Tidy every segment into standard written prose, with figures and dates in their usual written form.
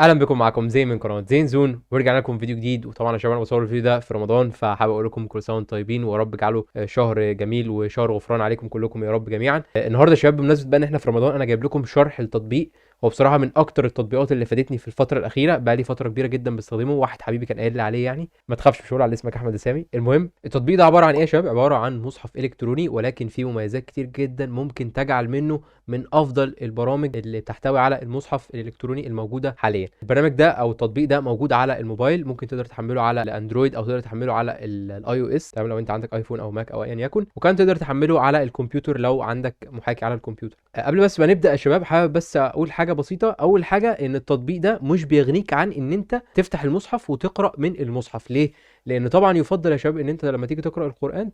اهلا بكم، معاكم زين من قناه زين زون، ورجعنا لكم فيديو جديد. وطبعا يا شباب انا بصور الفيديو ده في رمضان، فحابب اقول لكم كل سنه وانتم طيبين، ورب رب يجعله شهر جميل وشهر غفران عليكم كلكم يا رب جميعا. النهارده يا شباب بمناسبه بقى ان احنا في رمضان، انا جايب لكم شرح التطبيق. هو بصراحه من اكتر التطبيقات اللي فادتني في الفتره الاخيره، بقى لي فتره كبيره جدا بستخدمه. واحد حبيبي كان قايل لي عليه، يعني ما تخافش مش هقول على اسمك احمد سامي. المهم التطبيق ده عباره عن ايه يا شباب؟ عباره عن مصحف الكتروني، ولكن فيه مميزات كتير جدا ممكن تجعل منه من افضل البرامج اللي تحتوي على المصحف الالكتروني الموجوده حاليا. البرنامج ده او التطبيق ده موجود على الموبايل، ممكن تقدر تحمله على الاندرويد او تقدر تحمله على الاي او اس، تمام؟ لو انت عندك ايفون او ماك او ايا يكن. وكان تقدر تحمله على الكمبيوتر لو عندك محاكي على الكمبيوتر. قبل بس ما نبدا يا شباب، حابب بس اقول حاجه بسيطه. اول حاجه ان التطبيق ده مش بيغنيك عن ان انت تفتح المصحف وتقرا من المصحف. ليه؟ لان طبعا يفضل يا شباب ان انت لما تيجي تقرا القران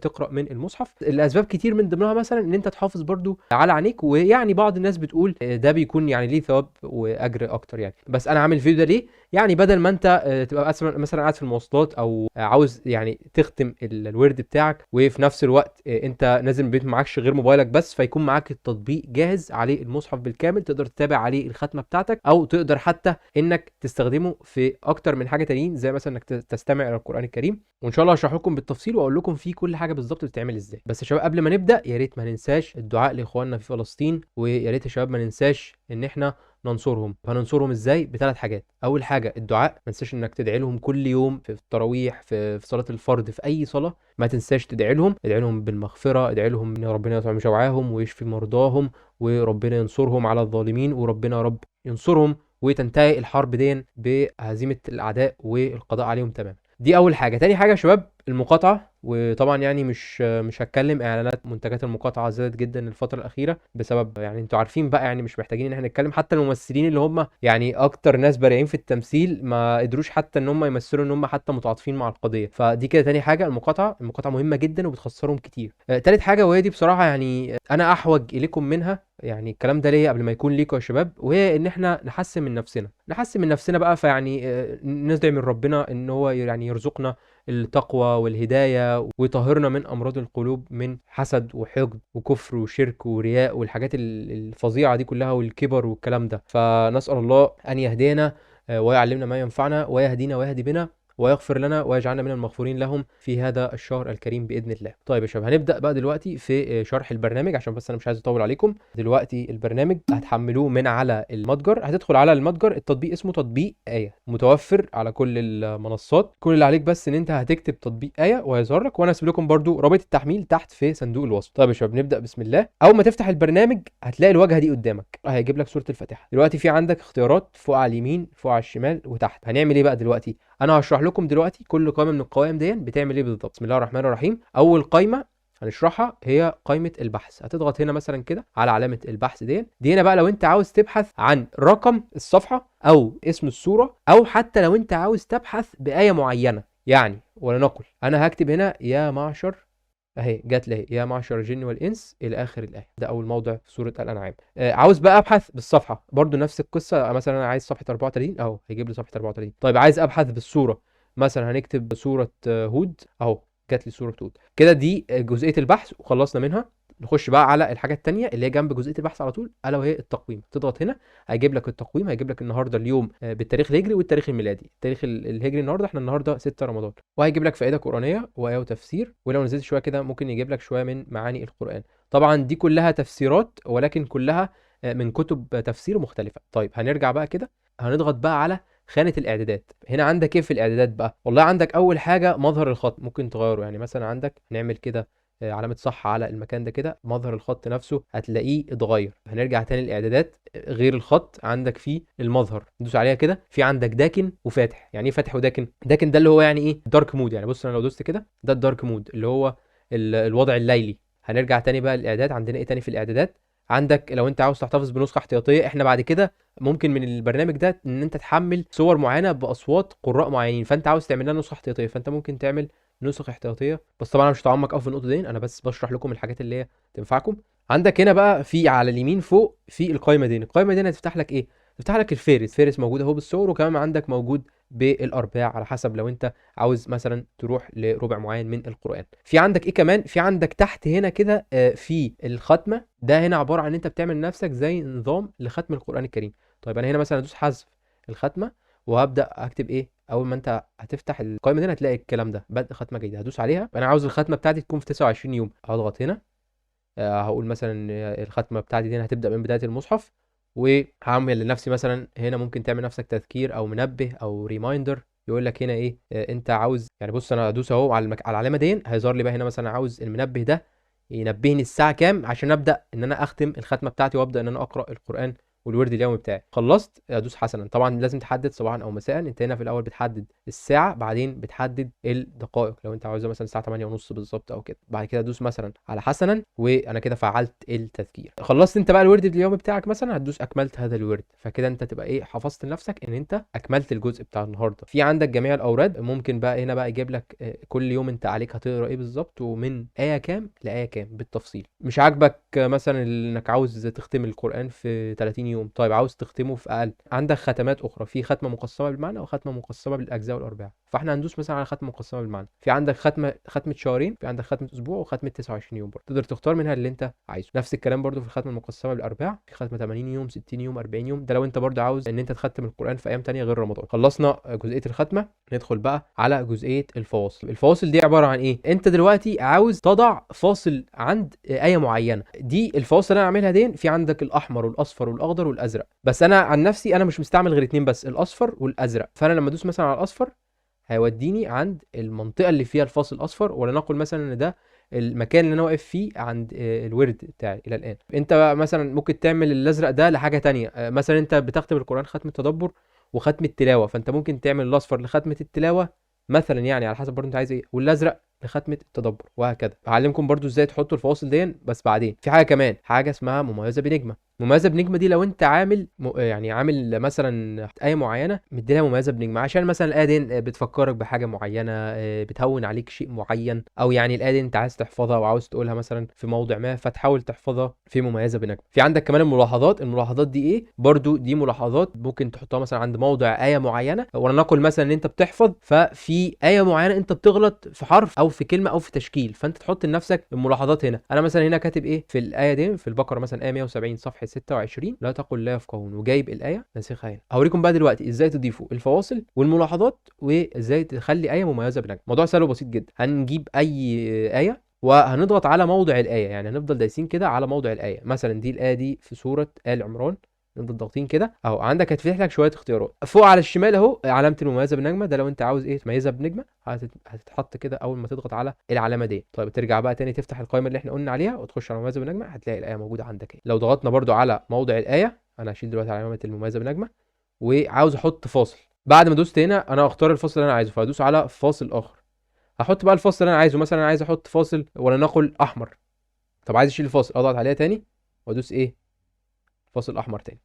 تقرا من المصحف، الاسباب كتير من ضمنها مثلا ان انت تحافظ برضو على عينيك. ويعني بعض الناس بتقول ده بيكون يعني ليه ثواب واجر اكتر يعني. بس انا عامل الفيديو ده ليه؟ يعني بدل ما انت تبقى مثلا قاعد في المواصلات، او عاوز يعني تختم الورد بتاعك، وفي نفس الوقت انت نازل من البيت معكش غير موبايلك بس، فيكون معاك التطبيق جاهز عليه المصحف بالكامل، تقدر تتابع عليه الختمه بتاعتك، او تقدر حتى انك تستخدمه في اكتر من حاجه تانيين، زي مثلا انك تستمع الى القران الكريم. وان شاء الله هشرح لكم بالتفصيل واقول لكم فيه كل حاجه بالظبط بتتعمل ازاي. بس يا شباب قبل ما نبدا، يا ريت ما ننساش الدعاء لاخواننا في فلسطين، ويا ريت يا شباب ما ننساش ان احنا ننصرهم. فننصرهم ازاي؟ بثلاث حاجات. اول حاجه الدعاء، ما تنساش انك تدعي لهم كل يوم في التراويح، في صلاه الفرض، في اي صلاه ما تنساش تدعي لهم. ادعي لهم بالمغفره، ادعي لهم ان ربنا يطعم جوعاهم ويشفي مرضاهم، وربنا ينصرهم على الظالمين، وربنا يا رب ينصرهم وتنتهي الحرب دي بهزيمه الاعداء والقضاء عليهم تماما. دي اول حاجه. تاني حاجه يا شباب المقاطعه. وطبعا يعني مش هتكلم، اعلانات منتجات المقاطعه زادت جدا الفتره الاخيره بسبب، يعني انتوا عارفين بقى، يعني مش محتاجين ان احنا نتكلم. حتى الممثلين اللي هم يعني اكتر ناس بارعين في التمثيل ما قدروش حتى ان هم يمثلوا ان هم حتى متعاطفين مع القضيه. فدي كده تاني حاجه، المقاطعه مهمه جدا وبتخسرهم كتير. تالت حاجه، وهي دي بصراحه يعني انا احوج اليكم منها، يعني الكلام ده ليا قبل ما يكون ليكوا يا شباب، وهي ان احنا نحسن من نفسنا بقى. فيعني ندعي من ربنا ان هو يعني يرزقنا التقوى والهداية، ويطهرنا من أمراض القلوب، من حسد وحقد وكفر وشرك ورياء والحاجات الفظيعة دي كلها، والكبر والكلام ده. فنسأل الله أن يهدينا ويعلمنا ما ينفعنا، ويهدينا ويهدي بنا، ويغفر لنا ويجعلنا من المغفورين لهم في هذا الشهر الكريم بإذن الله. طيب يا شباب هنبدأ بقى دلوقتي في شرح البرنامج، عشان بس أنا مش عايز أطول عليكم. دلوقتي البرنامج هتحملوه من على المتجر. هتدخل على المتجر، التطبيق اسمه تطبيق آية، متوفر على كل المنصات. كل اللي عليك بس ان انت هتكتب تطبيق آية وهيظهر لك، وانا هسيب لكم برضو رابط التحميل تحت في صندوق الوصف. طيب يا شباب نبدأ بسم الله. اول ما تفتح البرنامج هتلاقي الواجهة دي قدامك، هيجيب لك سورة الفاتحة. دلوقتي في عندك اختيارات فوق على اليمين، فوق على الشمال، وتحت. هنعمل ايه بقى دلوقتي؟ انا هشرح لكم دلوقتي كل قائمة من القوائم دي بتعمل ايه بالظبط. بسم الله الرحمن الرحيم. اول قائمة هنشرحها هي قائمة البحث. هتضغط هنا مثلا كده على علامة البحث دي هنا بقى لو انت عاوز تبحث عن رقم الصفحة او اسم السورة، او حتى لو انت عاوز تبحث بآية معينة. يعني ولنقل انا هكتب هنا يا معشر، اهي جات لي يا معشر الجن والانس الى اخر الايه. ده اول موضع في سوره الانعام. عاوز بقى ابحث بالصفحه، برضو نفس القصه. مثلا انا عايز صفحه 34 اهو، هيجيب لي صفحه 34. طيب عايز ابحث بالسوره، مثلا هنكتب سوره هود اهو، جات لي سوره هود. كده دي جزئيه البحث وخلصنا منها. نخش بقى على الحاجه التانية اللي هي جنب جزئيه البحث على طول، الا وهي التقويم. تضغط هنا هيجيب لك التقويم، هيجيب لك النهارده اليوم بالتاريخ الهجري والتاريخ الميلادي. التاريخ الهجري النهارده احنا النهارده 6 رمضان، وهيجيب لك فائده قرانيه وايه وتفسير. ولو نزلت شويه كده ممكن يجيب لك شويه من معاني القران. طبعا دي كلها تفسيرات، ولكن كلها من كتب تفسير مختلفه. طيب هنرجع بقى كده، هنضغط بقى على خانة الإعدادات. هنا عندك إيه في الإعدادات بقى؟ والله عندك أول حاجة مظهر الخط، ممكن تغيره. يعني مثلا عندك نعمل كده علامة صح على المكان ده كده، مظهر الخط نفسه هتلاقيه اتغير. هنرجع تاني للإعدادات. غير الخط عندك فيه المظهر، ندوس عليها كده، في عندك داكن وفاتح. يعني ايه فاتح وداكن؟ داكن ده اللي هو يعني ايه دارك مود. يعني بص انا لو دوست كده، ده الدارك مود اللي هو الوضع الليلي. هنرجع تاني بقى للإعداد. عندنا ايه تاني في الإعدادات؟ عندك لو انت عاوز تحتفظ بنسخة احتياطية، احنا بعد كده ممكن من البرنامج ده ان انت تحمل صور معينة باصوات قراء معينين، فانت عاوز تعمل لها نسخة احتياطية، فانت ممكن تعمل نسخ احتياطيه. بس طبعا انا مش هتعمق قوي في النقطه دي، انا بس بشرح لكم الحاجات اللي هي تنفعكم. عندك هنا بقى في على اليمين فوق في القائمه دي هتفتح لك ايه؟ تفتح لك الفهرس موجود اهو بالصور، وكمان عندك موجود بالارباع على حسب لو انت عاوز مثلا تروح لربع معين من القران. في عندك ايه كمان؟ في عندك تحت هنا كده في الختمه. ده هنا عباره عن ان انت بتعمل لنفسك زي نظام لختم القران الكريم. طيب انا هنا مثلا ادوس حذف الختمه وهبدا اكتب ايه. اول ما انت هتفتح القائمه دي هتلاقي الكلام ده بدء ختمه جديده، هدوس عليها. انا عاوز الختمه بتاعتي تكون في 29 يوم، هضغط هنا. هقول مثلا الختمه بتاعتي دي هتبدا من بدايه المصحف، وهعمل لنفسي مثلا هنا ممكن تعمل نفسك تذكير او منبه او ريمايندر. يقول لك هنا ايه انت عاوز، يعني بص انا هدوس اهو على على العلامه دي، هيظهر لي بقى هنا مثلا عاوز المنبه ده ينبهني الساعه كام عشان ابدا ان انا اختم الختمه بتاعتي وابدا ان انا اقرا القران والورد اليومي بتاعي. خلصت ادوس حسنا. طبعا لازم تحدد صباحا او مساء. انت هنا في الاول بتحدد الساعه، بعدين بتحدد الدقائق لو انت عاوزها مثلا الساعه 8 ونص بالظبط او كده. بعد كده ادوس مثلا على حسنا، وانا كده فعلت التذكير. خلصت انت بقى الورد اليومي بتاعك مثلا، هتدوس اكملت هذا الورد. فكده انت تبقى ايه حفظت لنفسك ان انت اكملت الجزء بتاع النهارده. في عندك جميع الاوراد، ممكن بقى هنا بقى يجيب لك كل يوم انت عليك هتقرا ايه بالظبط ومن ايه كام لايه كام بالتفصيل. مش عاجبك مثلا انك عاوز تختم القران في 30 يوم، طيب عاوز تختمه في اقل، عندك ختمات اخرى، في ختمه مقسمه بالمعنى وختمه مقسمه بالاجزاء والارباع. فاحنا هندوس مثلا على ختمه مقسمه بالمعنى. في عندك ختمه شهرين، في عندك ختمه اسبوع وختمه 29 يوم برضه، تقدر تختار منها اللي انت عايزه. نفس الكلام برضه في الختمه المقسمه بالارباع، في ختمه 80 يوم 60 يوم 40 يوم، ده لو انت برضه عاوز ان انت تختم القران في ايام تانية غير رمضان. خلصنا جزئيه الختمه، ندخل بقى على جزئيه الفواصل. الفواصل دي عباره عن ايه؟ انت دلوقتي عاوز تضع فاصل عند ايه معينه. دي الفواصل اللي انا اعملها دي، في عندك الاحمر والاصفر والاخضر والازرق، بس انا عن نفسي انا مش مستعمل غير اتنين بس، الاصفر والازرق. فانا لما ادوس مثلا على الاصفر هيوديني عند المنطقه اللي فيها الفاصل الاصفر، ولنقل مثلا ان ده المكان اللي انا واقف فيه عند الورد بتاعي الى الان. انت بقى مثلا ممكن تعمل الازرق ده لحاجه تانية، مثلا انت بتختم القران ختم تدبر وختم التلاوه، فانت ممكن تعمل الاصفر لختمه التلاوه مثلا، يعني على حسب برضه انت عايز ايه، والازرق لختمه التدبر، وهكذا. هعلمكم برضو ازاي تحطوا الفواصل دي، بس بعدين في حاجه كمان، حاجه اسمها مميزه بنجمه. مميزه بنجمه دي لو انت عامل يعني عامل مثلا ايه معينه مديلها مميزه بنجمه، عشان مثلا الايه دي بتفكرك بحاجه معينه، بتهون عليك شيء معين، او يعني الايه دي انت عايز تحفظها وعاوز تقولها مثلا في موضع ما، فتحاول تحفظها في مميزه بنجمه. في عندك كمان الملاحظات. الملاحظات دي ايه برضو؟ دي ملاحظات ممكن تحطها مثلا عند موضع ايه معينه، ولنقل مثلا ان انت بتحفظ ففي ايه معينه انت بتغلط في حرف او في كلمه او في تشكيل، فانت تحط لنفسك الملاحظات هنا. انا مثلا هنا كاتب ايه في الايه دي في البقره مثلا ايه 170 صفحه 26، لا تقل لا يفقهون، وجايب الايه ناسخها هنا. هوريكم بقى دلوقتي ازاي تضيفوا الفواصل والملاحظات وازاي تخلي ايه مميزه بنجمه. موضوع سهل وبسيط جدا. هنجيب اي ايه وهنضغط على موضع الايه، يعني هنفضل دايسين كده على موضع الايه. مثلا دي الايه دي في سوره ال عمران، نفضل ضاغطين كده اهو. عندك هتفتح لك شويه اختيارات فوق على الشمال اهو، علامه المميزه بالنجمه، ده لو انت عاوز ايه تميزها بنجمه هتتحط كده اول ما تضغط على العلامه دي. طيب ترجع بقى تاني تفتح القائمه اللي احنا قلنا عليها وتخش على المميزه بالنجمه، هتلاقي الايه موجوده عندك اهي. لو ضغطنا برده على موضع الايه، انا هشيل دلوقتي علامه المميزه بالنجمه وعاوز احط فاصل. بعد ما دوست هنا انا اختار الفاصل اللي انا عايزه، فهدوس على فاصل اخر. هحط بقى الفاصل اللي انا عايزه، مثلا انا عايز احط فاصل ولنقل احمر. طب عايز اشيل الفاصل، اضغط عليها تاني وادوس ايه فاصل احمر تاني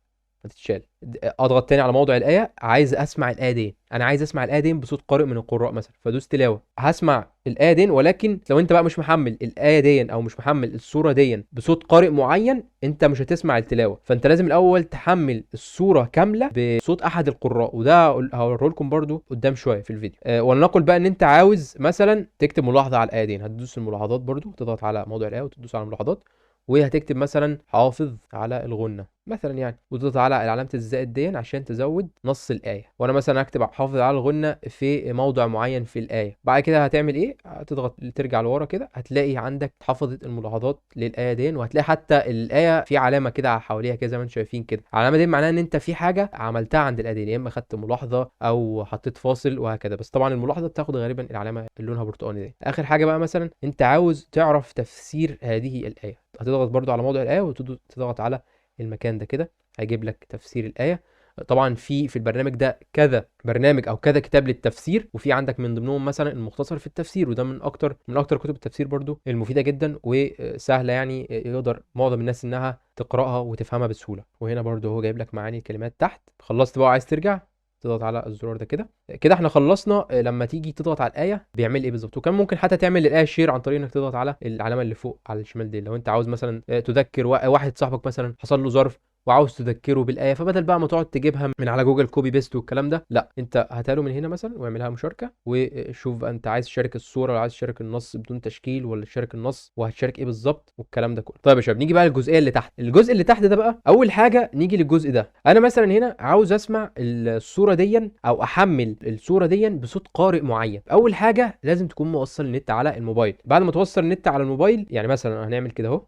هتتشال. اضغط تاني على موضع الايه، عايز اسمع الايه دي، انا عايز اسمع الايه دي بصوت قارئ من القراء مثلا، فدوس تلاوه. هسمع الايه دي، ولكن لو انت بقى مش محمل الايه دي او مش محمل السوره دي بصوت قارئ معين، انت مش هتسمع التلاوه. فانت لازم الاول تحمل السوره كامله بصوت احد القراء، وده هوريه لكم برده قدام شويه في الفيديو. ولنقل بقى ان انت عاوز مثلا تكتب ملاحظه على الايه دي، هتدوس الملاحظات برده، تضغط على موضع الايه وتدوس على الملاحظات، وهتكتب مثلا حافظ على الغنة مثلا يعني، وتضغط على علامة الزائد دي عشان تزود نص الآية. وانا مثلا هكتب حافظ على الغنة في موضع معين في الآية. بعد كده هتعمل ايه؟ هتضغط ترجع لورا كده، هتلاقي عندك حفظت الملاحظات للآية دي، وهتلاقي حتى الآية في علامة كده حواليها كده زي ما انتم شايفين كده. العلامة دي معناها ان انت في حاجة عملتها عند الآية دي، يا اما خدت ملاحظة او حطيت فاصل وهكذا. بس طبعا الملاحظة بتاخد غالبا العلامة اللي لونها برتقاني دي. اخر حاجة بقى مثلا انت عاوز تعرف تفسير هذه الآية، هتضغط برضو على موضع الآية وتضغط على المكان ده كده، هيجيب لك تفسير الآية. طبعا في البرنامج ده كذا برنامج او كذا كتاب للتفسير، وفي عندك من ضمنهم مثلا المختصر في التفسير، وده من اكتر كتب التفسير برضو المفيده جدا وسهله، يعني يقدر معظم الناس انها تقراها وتفهمها بسهوله. وهنا برضو هو جايب لك معاني الكلمات تحت. خلصت بقى عايز ترجع، تضغط على الزرار ده كده. كده احنا خلصنا. لما تيجي تضغط على الايه بيعمل ايه بالظبط، وكان ممكن حتى تعمل للايه شير عن طريق انك تضغط على العلامه اللي فوق على الشمال دي. لو انت عاوز مثلا تذكر واحد صاحبك مثلا حصل له ظرف وعاوز تذكره بالايه، فبدل بقى ما تقعد تجيبها من على جوجل كوبي بيست والكلام ده، لا انت هاتها له من هنا مثلا واعملها مشاركه، وشوف بقى انت عايز تشارك الصوره ولا عايز تشارك النص بدون تشكيل، ولا تشارك النص وهتشارك ايه بالظبط والكلام ده كله. طيب يا شباب نيجي بقى للجزئيه اللي تحت. الجزء اللي تحت ده بقى اول حاجه نيجي للجزء ده. انا مثلا هنا عاوز اسمع الصوره دي او احمل الصوره دي بصوت قارئ معين. اول حاجه لازم تكون موصل النت على الموبايل. بعد ما توصل النت على الموبايل، يعني مثلا هنعمل كده اهو،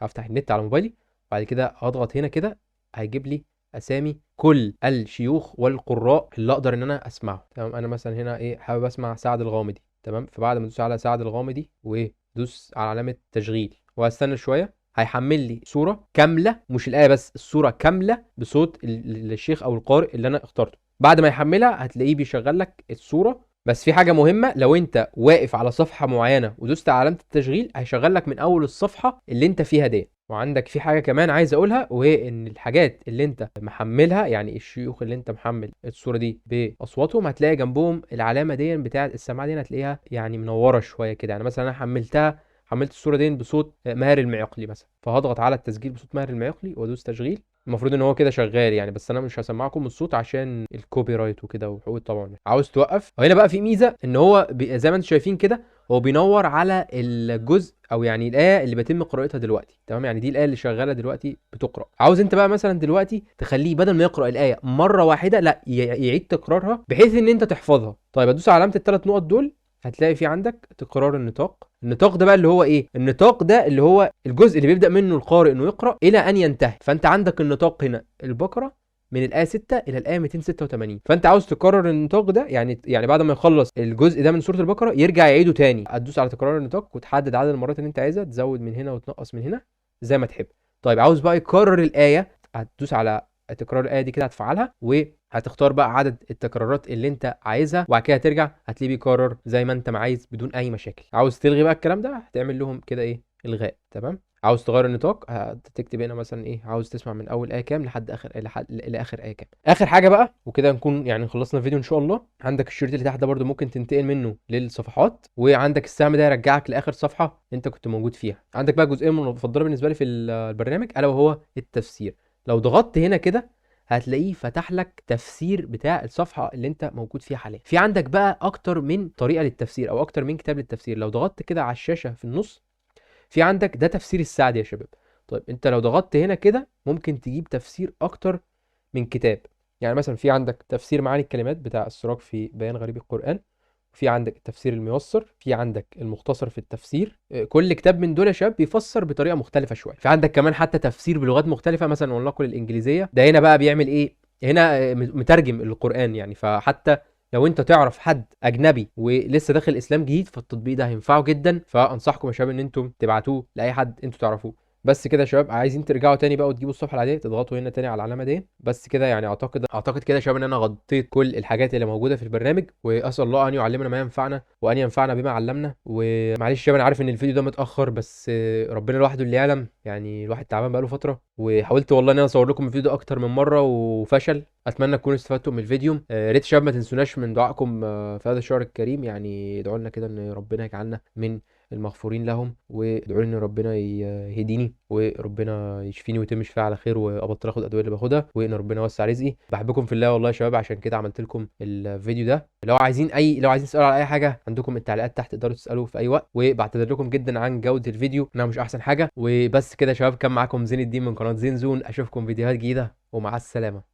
هفتح النت على موبايلي، بعد كده هضغط هنا كده، هيجيب لي اسامي كل الشيوخ والقراء اللي اقدر ان انا اسمعه. تمام، انا مثلا هنا ايه حابب اسمع سعد الغامدي. تمام، فبعد ما ادوس على سعد الغامدي ودوس على علامه تشغيل وهستنى شويه، هيحمل لي صوره كامله، مش الايه بس، الصوره كامله بصوت الشيخ او القارئ اللي انا اخترته. بعد ما يحملها هتلاقيه بيشغل لك الصوره. بس في حاجه مهمه، لو انت واقف على صفحه معينه ودوست على علامه التشغيل هيشغل لك من اول الصفحه اللي انت فيها دي. وعندك في حاجه كمان عايز اقولها، وهي ان الحاجات اللي انت محملها، يعني الشيوخ اللي انت محمل الصوره دي باصواتهم، هتلاقي جنبهم العلامه دي بتاعه السماعه دي، هتلاقيها يعني منوره شويه كده. يعني مثلا انا حملت الصوره دي بصوت ماهر المعقلي مثلا، فهضغط على التسجيل بصوت ماهر المعقلي وادوس تشغيل. المفروض ان هو كده شغال يعني، بس انا مش هسمعكم الصوت عشان الكوبي رايت وكده وحقوق طبعا. عاوز توقف، وهنا بقى في ميزه ان هو زي ما انتم شايفين كده، هو بينور على الجزء او يعني الايه اللي بيتم قراءتها دلوقتي. تمام، يعني دي الايه اللي شغاله دلوقتي بتقرا. عاوز انت بقى مثلا دلوقتي تخليه بدل ما يقرا الايه مره واحده، لا يعيد تكرارها بحيث ان انت تحفظها. طيب ادوس على علامه الثلاث نقط دول، هتلاقي في عندك تكرار النطاق. النطاق ده بقى اللي هو ايه؟ النطاق ده اللي هو الجزء اللي بيبدأ منه القارئ انه يقرأ الى ان ينتهي. فانت عندك النطاق هنا البقرة من الآية 6 إلى الآية 286. فأنت عاوز تكرر النطاق ده، يعني بعد ما يخلص الجزء ده من سورة البقرة يرجع يعيده تاني. هتدوس على تكرار النطاق وتحدد عدد المرات اللي أنت عايزها، تزود من هنا وتنقص من هنا زي ما تحب. طيب عاوز بقى يكرر الآية، هتدوس على تكرار الآية دي كده، هتفعلها وهتختار بقى عدد التكرارات اللي انت عايزها، وبعد كده ترجع هتلاقيه بيكرر زي ما انت ما عايز بدون اي مشاكل. عاوز تلغي بقى الكلام ده، هتعمل لهم كده ايه، الغاء. تمام، عاوز تغير النطاق هتكتب هنا مثلا ايه، عاوز تسمع من اول ايه كام لحد اخر لاخر ايه كام. اخر حاجه بقى وكده نكون يعني خلصنا الفيديو ان شاء الله. عندك الشريط اللي تحت ده برده ممكن تنتقل منه للصفحات، وعندك السهم ده يرجعك لاخر صفحه انت كنت موجود فيها. عندك بقى جزئيه مفضله بالنسبه لي في البرنامج، الا وهو التفسير. لو ضغطت هنا كده هتلاقيه فتح لك تفسير بتاع الصفحه اللي انت موجود فيها حاليا. في عندك بقى اكتر من طريقه للتفسير او اكتر من كتاب للتفسير. لو ضغطت كده على الشاشه في النص، في عندك ده تفسير السعدي يا شباب. طيب انت لو ضغطت هنا كده ممكن تجيب تفسير اكتر من كتاب. يعني مثلا في عندك تفسير معاني الكلمات بتاع السراج في بيان غريب القرآن، في عندك التفسير الميسر، في عندك المختصر في التفسير. كل كتاب من دول يا شباب بيفسر بطريقه مختلفه شويه. في عندك كمان حتى تفسير بلغات مختلفه، مثلا ولنقل الانجليزيه، ده هنا بقى بيعمل ايه، هنا مترجم القرآن يعني. فحتى لو انت تعرف حد اجنبي ولسه داخل الاسلام جديد، فالتطبيق ده هينفعه جدا. فانصحكم يا شباب ان انتم تبعتوه لاي حد انتوا تعرفوه. بس كده يا شباب، عايزين ترجعوا تاني بقى وتجيبوا الصفحه العاديه، تضغطوا هنا تاني على العلامه دي. بس كده يعني اعتقد كده يا شباب ان انا غطيت كل الحاجات اللي موجوده في البرنامج، واسال الله ان يعلمنا ما ينفعنا وان ينفعنا بما علمنا. ومعلش يا شباب انا عارف ان الفيديو ده متاخر، بس ربنا لوحده اللي يعلم، يعني الواحد تعبان بقاله فتره، وحاولت والله ان انا اصور لكم الفيديو ده اكتر من مره وفشل. اتمنى تكونوا استفدتوا من الفيديو. يا ريت يا شباب ما تنسوناش من دعائكم في هذا الشهر الكريم. يعني ادعوا لنا كده ان ربنا يجعلنا من المغفورين لهم، وادعوا لي ان ربنا يهديني وربنا يشفيني ويتم شفاعي على خير، وابطل اخد الادويه اللي باخدها، وان ربنا يوسع رزقي. بحبكم في الله والله يا شباب، عشان كده عملت لكم الفيديو ده. لو عايزين تسالوا على اي حاجه عندكم التعليقات تحت، تقدروا تسالوا في اي وقت. وبعتذر لكم جدا عن جوده الفيديو انها مش احسن حاجه. وبس كده يا شباب، كان معاكم زين الدين من قناه زين زون. اشوفكم فيديوهات جديده ومع السلامه.